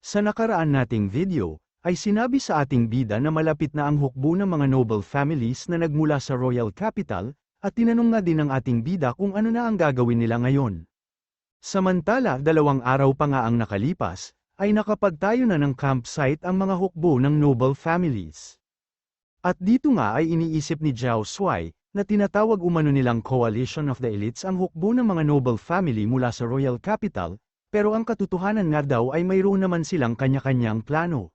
Sa nakaraan nating video, ay sinabi sa ating bida na malapit na ang hukbo ng mga noble families na nagmula sa royal capital, at tinanong nga din ng ating bida kung ano na ang gagawin nila ngayon. Samantala 2 araw pa nga ang nakalipas, ay nakapagtayo na ng campsite ang mga hukbo ng noble families. At dito nga ay iniisip ni Zhao Shuai, na tinatawag umano nilang Coalition of the Elites ang hukbo ng mga noble family mula sa royal capital, pero ang katotohanan nga daw ay mayroon naman silang kanya-kanyang plano.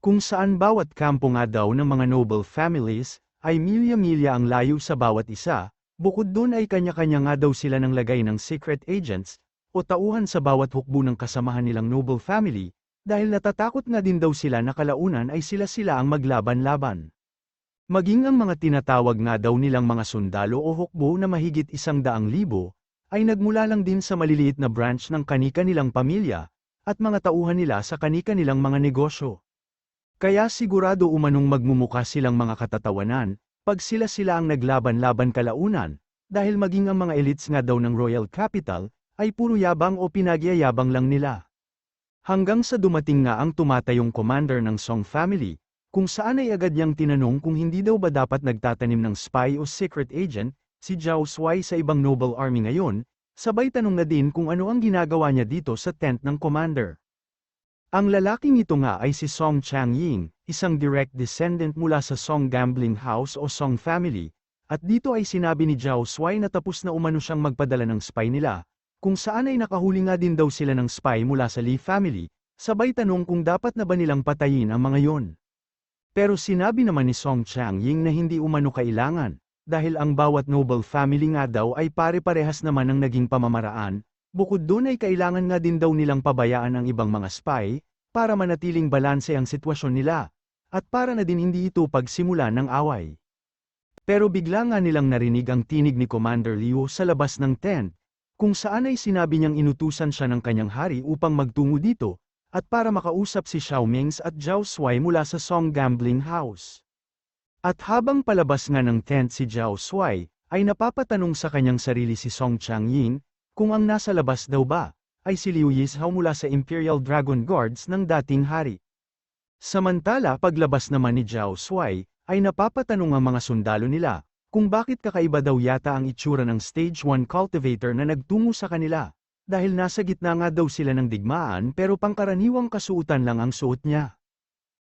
Kung saan bawat kampo nga daw ng mga noble families, ay milya-milya ang layo sa bawat isa, bukod doon ay kanya-kanya nga daw sila ng lagay ng secret agents, o tauhan sa bawat hukbo ng kasamahan nilang noble family, dahil natatakot nga din daw sila na kalaunan ay sila-sila ang maglaban-laban. Maging ang mga tinatawag nga daw nilang mga sundalo o hukbo na mahigit 100,000, ay nagmula lang din sa maliliit na branch ng kani-kanilang pamilya, at mga tauhan nila sa kani-kanilang mga negosyo. Kaya sigurado umanong magmumukha silang mga katatawanan, pag sila-sila ang naglaban-laban kalaunan, dahil maging ang mga elites nga daw ng royal capital, ay puro yabang o pinagyayabang lang nila. Hanggang sa dumating nga ang tumatayong commander ng Song family, kung saan ay agad niyang tinanong kung hindi daw ba dapat nagtatanim ng spy o secret agent, si Zhao Shuai sa ibang noble army ngayon, sabay tanong na din kung ano ang ginagawa niya dito sa tent ng commander. Ang lalaking ito nga ay si Song Changying, isang direct descendant mula sa Song gambling house o Song family, at dito ay sinabi ni Zhao Shuai na tapos na umano siyang magpadala ng spy nila, kung saan ay nakahuli nga din daw sila ng spy mula sa Li family, sabay tanong kung dapat na ba nilang patayin ang mga yon. Pero sinabi naman ni Song Changying na hindi umano kailangan, dahil ang bawat noble family nga daw ay pare-parehas naman ang naging pamamaraan, bukod doon ay kailangan nga din daw nilang pabayaan ang ibang mga spy, para manatiling balanse ang sitwasyon nila, at para na din hindi ito pagsimula ng away. Pero bigla nga nilang narinig ang tinig ni Commander Liu sa labas ng tent, kung saan ay sinabi niyang inutusan siya ng kanyang hari upang magtungo dito, at para makausap si Xiao Mings at Zhao Shuai mula sa Song gambling house. At habang palabas nga ng tent si Zhao Shuai, ay napapatanong sa kanyang sarili si Song Changying, kung ang nasa labas daw ba, ay si Liu Yizhao mula sa Imperial Dragon Guards ng dating hari. Samantala paglabas naman ni Zhao Shuai, ay napapatanong ang mga sundalo nila, kung bakit kakaiba daw yata ang itsura ng Stage 1 cultivator na nagtungo sa kanila, dahil nasa gitna nga daw sila ng digmaan pero pangkaraniwang kasuotan lang ang suot niya.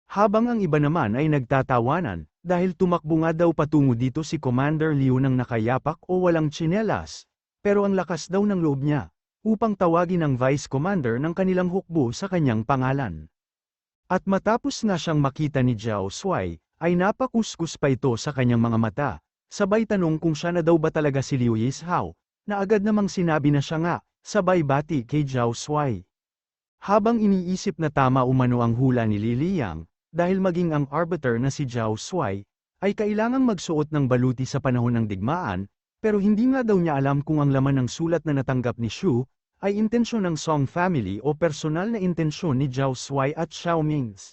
Habang ang iba naman ay nagtatawanan, dahil tumakbo nga daw patungo dito si Commander Liu ng nakayapak o walang tsinelas, pero ang lakas daw ng loob niya, upang tawagin ang Vice Commander ng kanilang hukbo sa kanyang pangalan. At matapos nga siyang makita ni Zhao Shuai, ay napakuskus pa ito sa kanyang mga mata, sabay tanong kung siya na daw ba talaga si Liu Yizhao, na agad namang sinabi na siya nga, sabay bati kay Zhao Shuai. Habang iniisip na tama umano ang hula ni Li Liyang, dahil maging ang arbiter na si Zhao Shuai, ay kailangang magsuot ng baluti sa panahon ng digmaan, pero hindi nga daw niya alam kung ang laman ng sulat na natanggap ni Shu, ay intensyon ng Song family o personal na intensyon ni Zhao Shuai at Xiao Mings.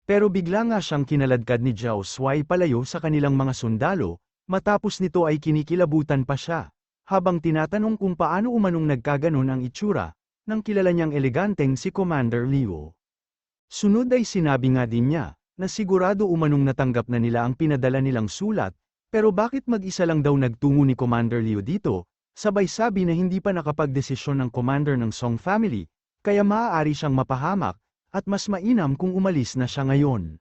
Pero bigla nga siyang kinaladkad ni Zhao Shuai palayo sa kanilang mga sundalo, matapos nito ay kinikilabutan pa siya, habang tinatanong kung paano umanong nagkaganon ang itsura, ng kilala niyang eleganteng si Commander Liu. Sunod ay sinabi nga din niya, na sigurado umanong natanggap na nila ang pinadala nilang sulat, pero bakit mag-isa lang daw nagtungo ni Commander Liu dito, sabay sabi na hindi pa nakapagdesisyon ng commander ng Song family, kaya maaari siyang mapahamak, at mas mainam kung umalis na siya ngayon.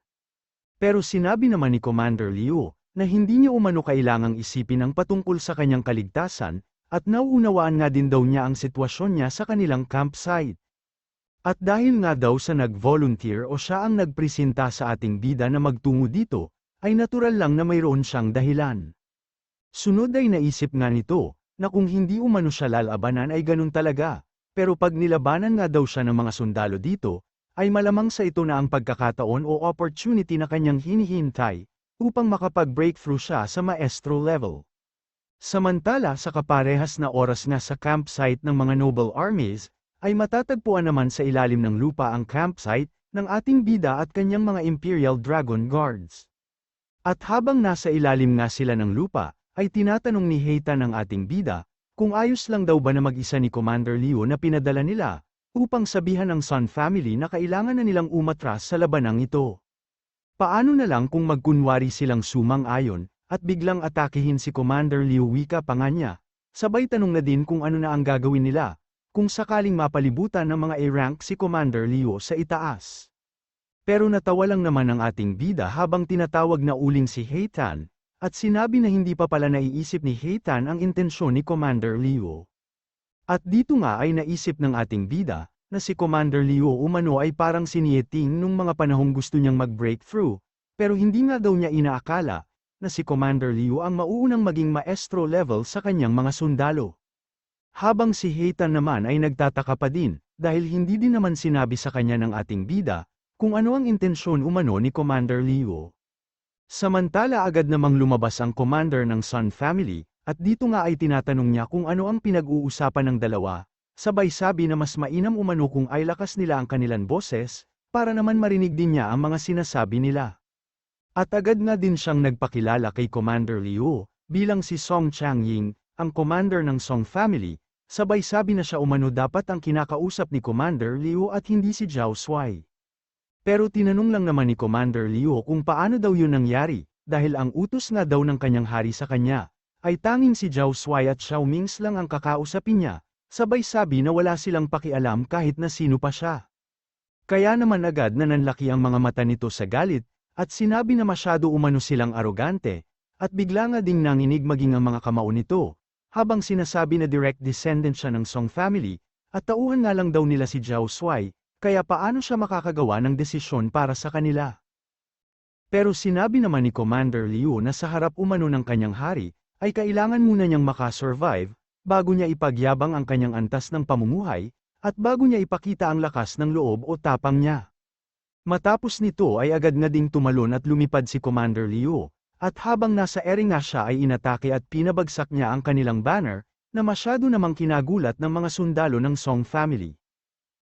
Pero sinabi naman ni Commander Liu, na hindi niya umano kailangang isipin ang patungkol sa kanyang kaligtasan, at nauunawaan nga din daw niya ang sitwasyon niya sa kanilang campsite. At dahil nga daw sa nag-volunteer o siya ang nagpresenta sa ating bida na magtungo dito, ay natural lang na mayroon siyang dahilan. Sunod ay naisip nga nito, na kung hindi umano siya lalabanan ay ganun talaga, pero pag nilabanan nga daw siya ng mga sundalo dito, ay malamang sa ito na ang pagkakataon o opportunity na kanyang hinihintay, upang makapag-breakthrough siya sa maestro level. Samantala sa kaparehas na oras nga sa campsite ng mga noble armies, ay matatagpuan naman sa ilalim ng lupa ang campsite ng ating bida at kanyang mga Imperial Dragon Guards. At habang nasa ilalim nga sila ng lupa, ay tinatanong ni Heita ng ating bida, kung ayos lang daw ba na mag-isa ni Commander Liu na pinadala nila, upang sabihan ng Sun family na kailangan na nilang umatras sa labanang ito. Paano na lang kung magkunwari silang sumang-ayon, at biglang atakihin si Commander Liu, wika pa nga niya, sabay tanong na din kung ano na ang gagawin nila, kung sakaling mapalibutan ng mga A-rank si Commander Liu sa itaas. Pero natawa lang naman ang ating bida habang tinatawag na uling si Heitan, at sinabi na hindi pa pala naiisip ni Heitan ang intensyon ni Commander Liu. At dito nga ay naisip ng ating bida, na si Commander Liu umano ay parang si Nieting nung mga panahong gusto niyang mag-breakthrough, pero hindi nga daw niya inaakala, na si Commander Liu ang mauunang maging maestro level sa kanyang mga sundalo. Habang si Heitan naman ay nagtataka pa din, dahil hindi din naman sinabi sa kanya ng ating bida, kung ano ang intensyon umano ni Commander Liu. Samantala agad namang lumabas ang commander ng Sun family, at dito nga ay tinatanong niya kung ano ang pinag-uusapan ng dalawa, sabay sabi na mas mainam umano kung ay lakas nila ang kanilang boses, para naman marinig din niya ang mga sinasabi nila. At agad nga din siyang nagpakilala kay Commander Liu, bilang si Song Changying, ang commander ng Song family, sabay sabi na siya umano dapat ang kinakausap ni Commander Liu at hindi si Zhao Shuai. Pero tinanong lang naman ni Commander Liu kung paano daw yun nangyari, dahil ang utos nga daw ng kanyang hari sa kanya, ay tanging si Zhao Shuai at Xiao Mings lang ang kakausapin niya, sabay sabi na wala silang pakialam kahit na sino pa siya. Kaya naman agad na nanlaki ang mga mata nito sa galit, at sinabi na masyado umano silang arogante, at bigla nga ding nanginig maging ang mga kamao nito, habang sinasabi na direct descendant siya ng Song family, at tauhan nga lang daw nila si Zhao Shuai, kaya paano siya makakagawa ng desisyon para sa kanila. Pero sinabi naman ni Commander Liu na sa harap umano ng kanyang hari, ay kailangan muna niyang makasurvive, bago niya ipagyabang ang kanyang antas ng pamumuhay, at bago niya ipakita ang lakas ng loob o tapang niya. Matapos nito ay agad na ding tumalon at lumipad si Commander Liu, at habang nasa ere nga siya ay inatake at pinabagsak niya ang kanilang banner, na masyado namang kinagulat ng mga sundalo ng Song family.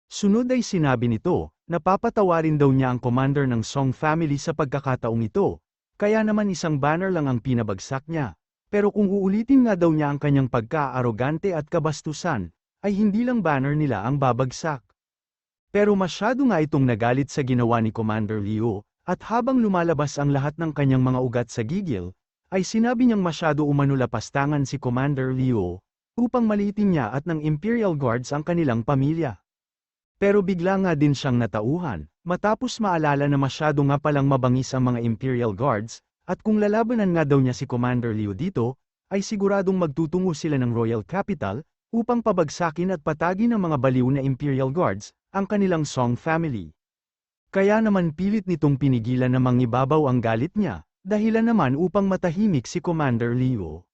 Sunod ay sinabi nito, na papatawarin daw niya ang commander ng Song family sa pagkakataong ito, kaya naman isang banner lang ang pinabagsak niya. Pero kung uulitin nga daw niya ang kanyang pagka-arogante at kabastusan, ay hindi lang banner nila ang babagsak. Pero masyado nga itong nagalit sa ginawa ni Commander Liu, at habang lumalabas ang lahat ng kanyang mga ugat sa gigil, ay sinabi niyang masyado umano lapastangan si Commander Liu, upang maliitin niya at ng Imperial Guards ang kanilang pamilya. Pero bigla nga din siyang natauhan, matapos maalala na masyado nga palang mabangis ang mga Imperial Guards, at kung lalabanan nga daw niya si Commander Liu dito, ay siguradong magtutungo sila ng Royal Capital, upang pabagsakin at patagin ng mga baliw na Imperial Guards, ang kanilang Song family. Kaya naman pilit nitong pinigilan na mangibabaw ang galit niya, dahilan naman upang matahimik si Commander Liu.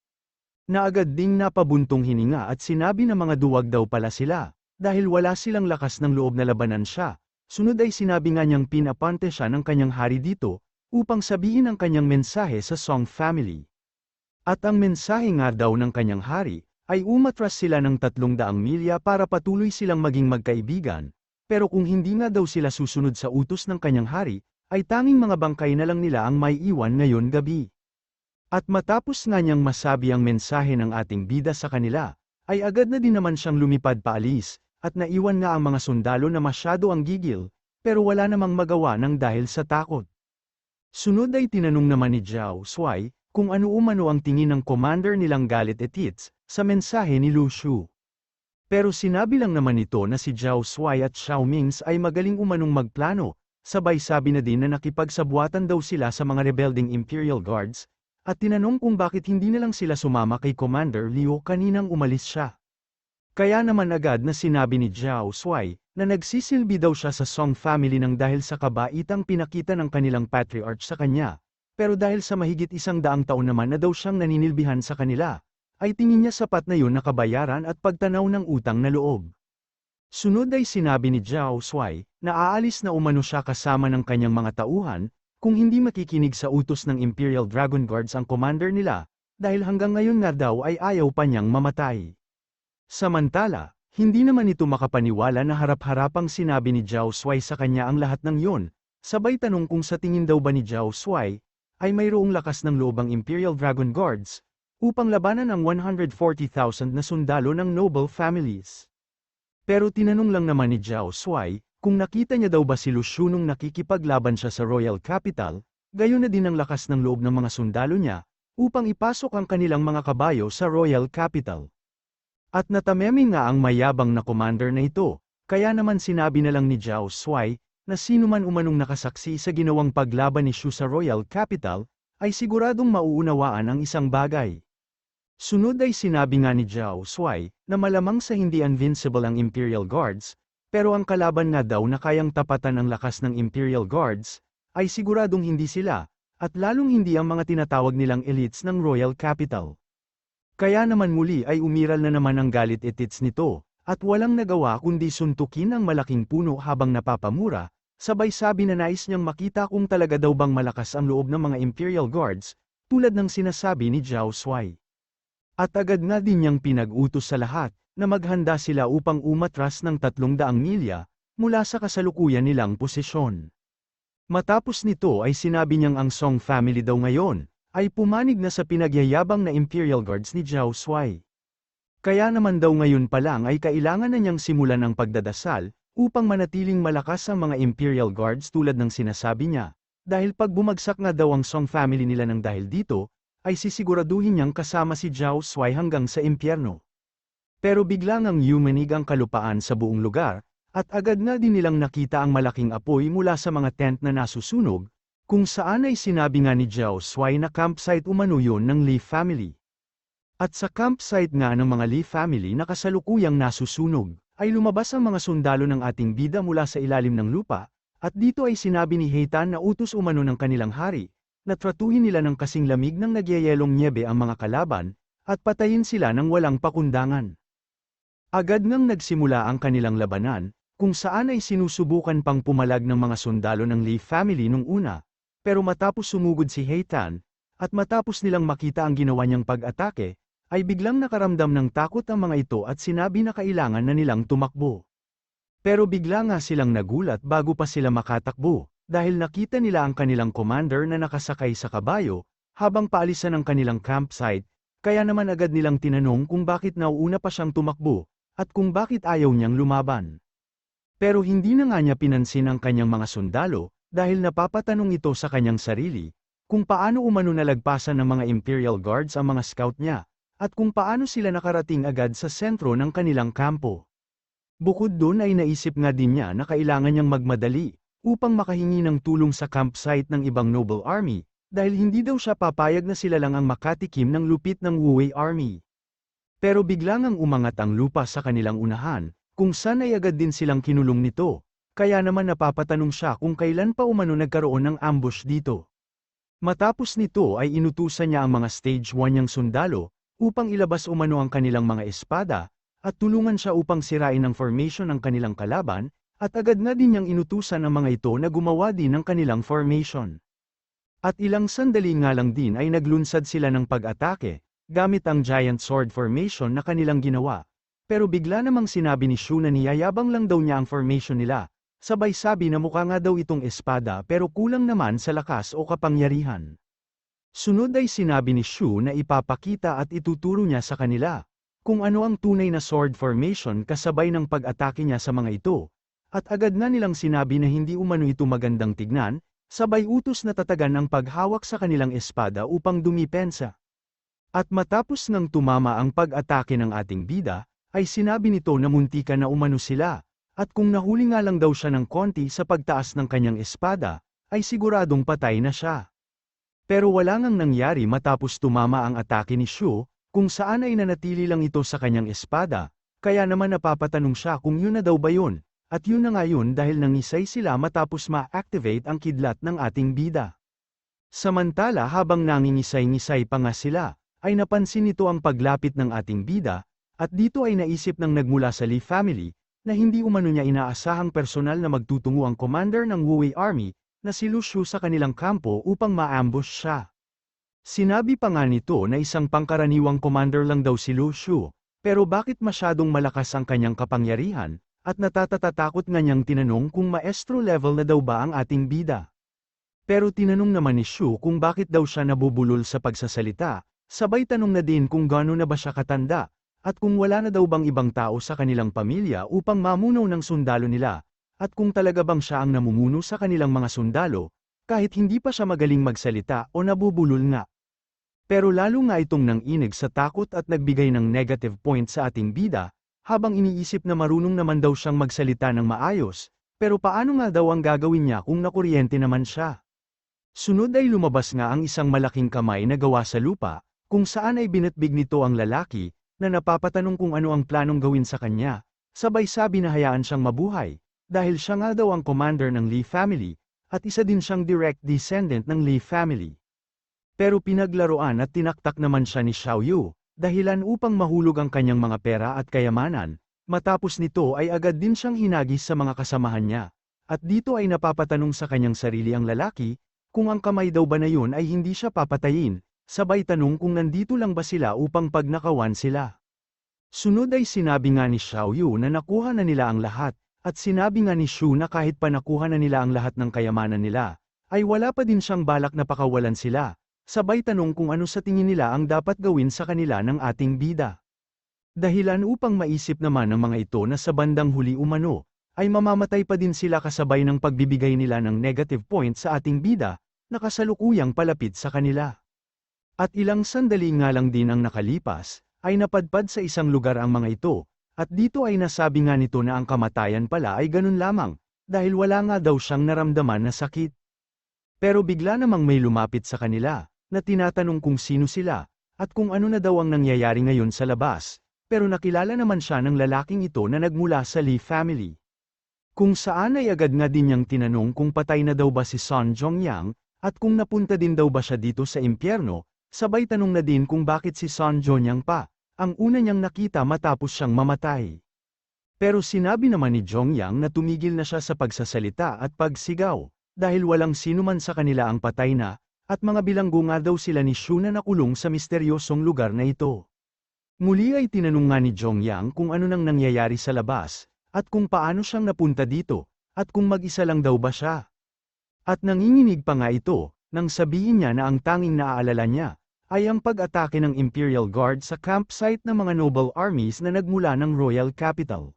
Na agad ding napabuntong hininga at sinabi na mga duwag daw pala sila, dahil wala silang lakas ng loob na labanan siya. Sunod ay sinabi nga niyang pinapante siya ng kanyang hari dito, upang sabihin ang kanyang mensahe sa Song family. At ang mensahe nga daw ng kanyang hari, ay umatras sila ng 300 milya para patuloy silang maging magkaibigan, pero kung hindi nga daw sila susunod sa utos ng kanyang hari, ay tanging mga bangkay na lang nila ang may iwan ngayon gabi. At matapos nga niyang masabi ang mensahe ng ating bida sa kanila, ay agad na din naman siyang lumipad paalis, at naiwan nga ang mga sundalo na masyado ang gigil, pero wala namang magawa ng dahil sa takot. Sunod ay tinanong naman ni Zhao Shuai, kung ano umano ang tingin ng commander nilang galit etits, sa mensahe ni Lu Shu. Pero sinabi lang naman nito na si Zhao Shuai at Xiao Mings ay magaling umanong magplano, sabay sabi na din na nakipagsabuatan daw sila sa mga rebelding Imperial Guards, at tinanong kung bakit hindi na lang sila sumama kay Commander Liu kaninang umalis siya. Kaya naman agad na sinabi ni Zhao Shuai, na nagsisilbi daw siya sa Song family nang dahil sa kabaitang pinakita ng kanilang patriarch sa kanya, pero dahil sa mahigit 100 taon naman na daw siyang naninilbihan sa kanila, ay tingin niya sapat na yun na kabayaran at pagtanaw ng utang na loob. Sunod ay sinabi ni Zhao Shuai, na aalis na umano siya kasama ng kanyang mga tauhan, kung hindi makikinig sa utos ng Imperial Dragon Guards ang commander nila, dahil hanggang ngayon nga daw ay ayaw pa niyang mamatay. Samantala, hindi naman ito makapaniwala na harap-harapang sinabi ni Zhao Shuai sa kanya ang lahat ng yun, sabay tanong kung sa tingin daw ba ni Zhao Shuai, ay mayroong lakas ng loob ang Imperial Dragon Guards, upang labanan ang 140,000 na sundalo ng noble families. Pero tinanong lang naman ni Zhao Shuai, kung nakita niya daw ba si Lu Shu nung nakikipaglaban siya sa Royal Capital, gayon na din ang lakas ng loob ng mga sundalo niya, upang ipasok ang kanilang mga kabayo sa Royal Capital. At natamemi nga ang mayabang na commander na ito, kaya naman sinabi na lang ni Zhao Shuai, na sino man umanong nakasaksi sa ginawang paglaban ni Shu sa Royal Capital, ay siguradong mauunawaan ang isang bagay. Sunod ay sinabi nga ni Zhao Shuai, na malamang sa hindi invincible ang Imperial Guards, pero ang kalaban nga daw na kayang tapatan ang lakas ng Imperial Guards, ay siguradong hindi sila, at lalong hindi ang mga tinatawag nilang elites ng Royal Capital. Kaya naman muli ay umiral na naman ang galit etits nito, at walang nagawa kundi suntukin ang malaking puno habang napapamura, sabay sabi na nais niyang makita kung talaga daw bang malakas ang loob ng mga Imperial Guards, tulad ng sinasabi ni Zhao Shuai. At agad nga din niyang pinag-utos sa lahat, na maghanda sila upang umatras ng 300 milya, mula sa kasalukuyan nilang posisyon. Matapos nito ay sinabi niyang ang Song family daw ngayon, ay pumanig na sa pinagyayabang na Imperial Guards ni Zhao Shuai. Kaya naman daw ngayon pa lang ay kailangan na niyang simulan ang pagdadasal, upang manatiling malakas ang mga Imperial Guards tulad ng sinasabi niya, dahil pag bumagsak nga daw ang Song family nila ng dahil dito, ay sisiguraduhin niyang kasama si Zhao Shuai hanggang sa impyerno. Pero biglang ang yumanig ang kalupaan sa buong lugar, at agad nga din nilang nakita ang malaking apoy mula sa mga tent na nasusunog, kung saan ay sinabi nga ni Zhao Shuai na campsite umano yun ng Li family. At sa campsite nga ng mga Li family na kasalukuyang nasusunog, ay lumabas ang mga sundalo ng ating bida mula sa ilalim ng lupa, at dito ay sinabi ni Heitan na utos umano ng kanilang hari, na tratuhin nila ng kasing lamig ng nagyayelong nyebe ang mga kalaban, at patayin sila ng walang pakundangan. Agad ngang nagsimula ang kanilang labanan, kung saan ay sinusubukan pang pumalag ng mga sundalo ng Li family nung una, pero matapos sumugod si Heitan, at matapos nilang makita ang ginawa niyang pag-atake, ay biglang nakaramdam ng takot ang mga ito at sinabi na kailangan na nilang tumakbo. Pero bigla nga silang nagulat bago pa sila makatakbo, dahil nakita nila ang kanilang commander na nakasakay sa kabayo, habang paalisan ng kanilang campsite, kaya naman agad nilang tinanong kung bakit nauuna pa siyang tumakbo, at kung bakit ayaw niyang lumaban. Pero hindi na nga niya pinansin ang kanyang mga sundalo, dahil napapatanong ito sa kanyang sarili, kung paano umano nalagpasan ng mga Imperial Guards ang mga scout niya, at kung paano sila nakarating agad sa sentro ng kanilang kampo. Bukod doon ay naisip nga din niya na kailangan niyang magmadali, upang makahingi ng tulong sa campsite ng ibang noble army, dahil hindi daw siya papayag na sila lang ang makatikim ng lupit ng Wu Wei army. Pero biglang ang umangat ang lupa sa kanilang unahan, kung saan ay agad din silang kinulong nito, kaya naman napapatanong siya kung kailan pa umano nagkaroon ng ambush dito. Matapos nito ay inutusan niya ang mga stage 1 niyang sundalo, upang ilabas umano ang kanilang mga espada, at tulungan siya upang sirain ang formation ng kanilang kalaban, at agad na din niyang inutusan ang mga ito na gumawa din ng kanilang formation. At ilang sandali nga lang din ay naglunsad sila ng pag-atake, gamit ang giant sword formation na kanilang ginawa. Pero bigla namang sinabi ni Shu na niyayabang lang daw niya ang formation nila, sabay sabi na mukha nga daw itong espada pero kulang naman sa lakas o kapangyarihan. Sunod ay sinabi ni Shu na ipapakita at ituturo niya sa kanila, kung ano ang tunay na sword formation kasabay ng pag-atake niya sa mga ito. At agad na nilang sinabi na hindi umano ito magandang tignan, sabay utos na tatagan ang paghawak sa kanilang espada upang dumipensa. At matapos nang tumama ang pag-atake ng ating bida, ay sinabi nito na muntikan na umano sila, at kung nahuli nga lang daw siya ng konti sa pagtaas ng kanyang espada, ay siguradong patay na siya. Pero wala ngang nangyari matapos tumama ang atake ni Shu, kung saan ay nanatili lang ito sa kanyang espada, kaya naman napapatanong siya kung yun na daw ba yun. At yun na nga yun dahil nangisay sila matapos ma-activate ang kidlat ng ating bida. Samantala habang nangingisay-ngisay pa nga sila, ay napansin nito ang paglapit ng ating bida, at dito ay naisip ng nagmula sa Li family, na hindi umano niya inaasahang personal na magtutungo ang commander ng Wu Wei army, na si Lu Shu sa kanilang kampo upang ma-ambush siya. Sinabi pa nga nito na isang pangkaraniwang commander lang daw si Lu Shu, pero bakit masyadong malakas ang kanyang kapangyarihan? At natatatakot nga niyang tinanong kung maestro level na daw ba ang ating bida. Pero tinanong naman ni Shu kung bakit daw siya nabubulol sa pagsasalita, sabay tanong na din kung gaano na ba siya katanda, at kung wala na daw bang ibang tao sa kanilang pamilya upang mamuno ng sundalo nila, at kung talaga bang siya ang namumuno sa kanilang mga sundalo, kahit hindi pa siya magaling magsalita o nabubulol nga. Pero lalo nga itong nanginig sa takot at nagbigay ng negative point sa ating bida, habang iniisip na marunong naman daw siyang magsalita ng maayos, pero paano nga daw ang gagawin niya kung nakuryente naman siya? Sunod ay lumabas nga ang isang malaking kamay na gawa sa lupa, kung saan ay binatbig nito ang lalaki, na napapatanong kung ano ang planong gawin sa kanya, sabay sabi na hayaan siyang mabuhay, dahil siya nga daw ang commander ng Lee family, at isa din siyang direct descendant ng Lee family. Pero pinaglaruan at tinaktak naman siya ni Xiao Yu, dahilan upang mahulog ang kanyang mga pera at kayamanan, matapos nito ay agad din siyang hinagis sa mga kasamahan niya. At dito ay napapatanong sa kanyang sarili ang lalaki, kung ang kamay daw ba na yun ay hindi siya papatayin, sabay tanong kung nandito lang ba sila upang pagnakawan sila. Sunod ay sinabi nga ni Xiao Yu na nakuha na nila ang lahat, at sinabi nga ni Shu na kahit pa nakuha na nila ang lahat ng kayamanan nila, ay wala pa din siyang balak na pakawalan sila. Sabay tanong kung ano sa tingin nila ang dapat gawin sa kanila ng ating bida. Dahilan upang maisip naman ng mga ito na sa bandang huli umano, ay mamamatay pa din sila kasabay ng pagbibigay nila ng negative point sa ating bida, na kasalukuyang palapit sa kanila. At ilang sandali nga lang din ang nakalipas, ay napadpad sa isang lugar ang mga ito, at dito ay nasabi nga nito na ang kamatayan pala ay ganun lamang, dahil wala nga daw siyang naramdaman na sakit. Pero bigla namang may lumapit sa kanila, na tinatanong kung sino sila, at kung ano na daw ang nangyayari ngayon sa labas, pero nakilala naman siya ng lalaking ito na nagmula sa Lee family. Kung saan ay agad nga din niyang tinanong kung patay na daw ba si Sun Zhongyang, at kung napunta din daw ba siya dito sa impyerno, sabay tanong na din kung bakit si Sun Zhongyang pa, ang una niyang nakita matapos siyang mamatay. Pero sinabi naman ni Zhongyang na tumigil na siya sa pagsasalita at pagsigaw, dahil walang sino man sa kanila ang patay na, at mga bilanggo nga daw sila ni Shu na nakulong sa misteryosong lugar na ito. Muli ay tinanong nga ni Zhongyang kung ano nang nangyayari sa labas, at kung paano siyang napunta dito, at kung mag-isa lang daw ba siya. At nanginginig pa nga ito, nang sabihin niya na ang tanging naaalala niya, ay ang pag-atake ng Imperial Guard sa campsite ng mga noble armies na nagmula ng Royal Capital.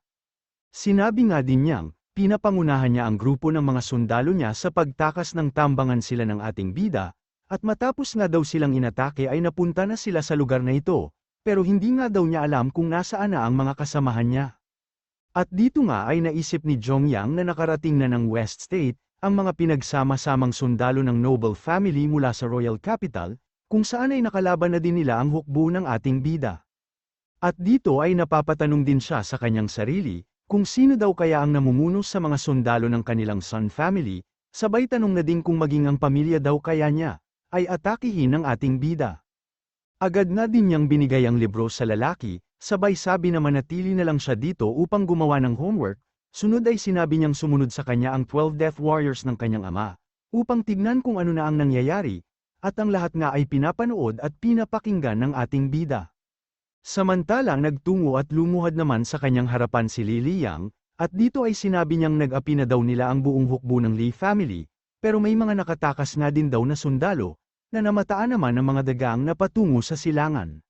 Sinabi nga din niyang, pinapangunahan niya ang grupo ng mga sundalo niya sa pagtakas ng tambangan sila ng ating bida, at matapos nga daw silang inatake ay napunta na sila sa lugar na ito, pero hindi nga daw niya alam kung nasaan na ang mga kasamahan niya. At dito nga ay naisip ni Zhongyang na nakarating na ng West State, ang mga pinagsama-samang sundalo ng noble family mula sa Royal Capital, kung saan ay nakalaban na din nila ang hukbo ng ating bida. At dito ay napapatanong din siya sa kanyang sarili, kung sino daw kaya ang namumuno sa mga sundalo ng kanilang Sun family, sabay tanong na din kung maging ang pamilya daw kaya niya, ay atakihin ng ating bida. Agad na din niyang binigay ang libro sa lalaki, sabay sabi na manatili na lang siya dito upang gumawa ng homework, sunod ay sinabi niyang sumunod sa kanya ang 12 Death Warriors ng kanyang ama, upang tignan kung ano na ang nangyayari, at ang lahat nga ay pinapanood at pinapakinggan ng ating bida. Samantalang nagtungo at lumuhad naman sa kanyang harapan si Li Liyang, at dito ay sinabi niyang nag-api na daw nila ang buong hukbo ng Lee family, pero may mga nakatakas nga din daw na sundalo, na namataan naman ng mga dagang na patungo sa silangan.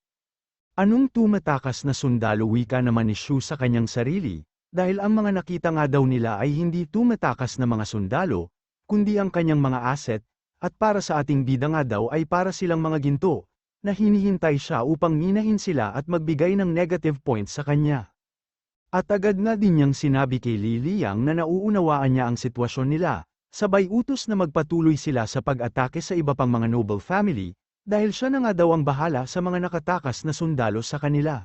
Anong tumatakas na sundalo wika naman ni Shu sa kanyang sarili, dahil ang mga nakita nga daw nila ay hindi tumatakas na mga sundalo, kundi ang kanyang mga asset, at para sa ating bida nga daw ay para silang mga ginto, na hinihintay siya upang minahin sila at magbigay ng negative points sa kanya. At agad na din niyang sinabi kay Li Liyang na nauunawaan niya ang sitwasyon nila, sabay utos na magpatuloy sila sa pag-atake sa iba pang mga noble family, dahil siya na nga daw ang bahala sa mga nakatakas na sundalo sa kanila.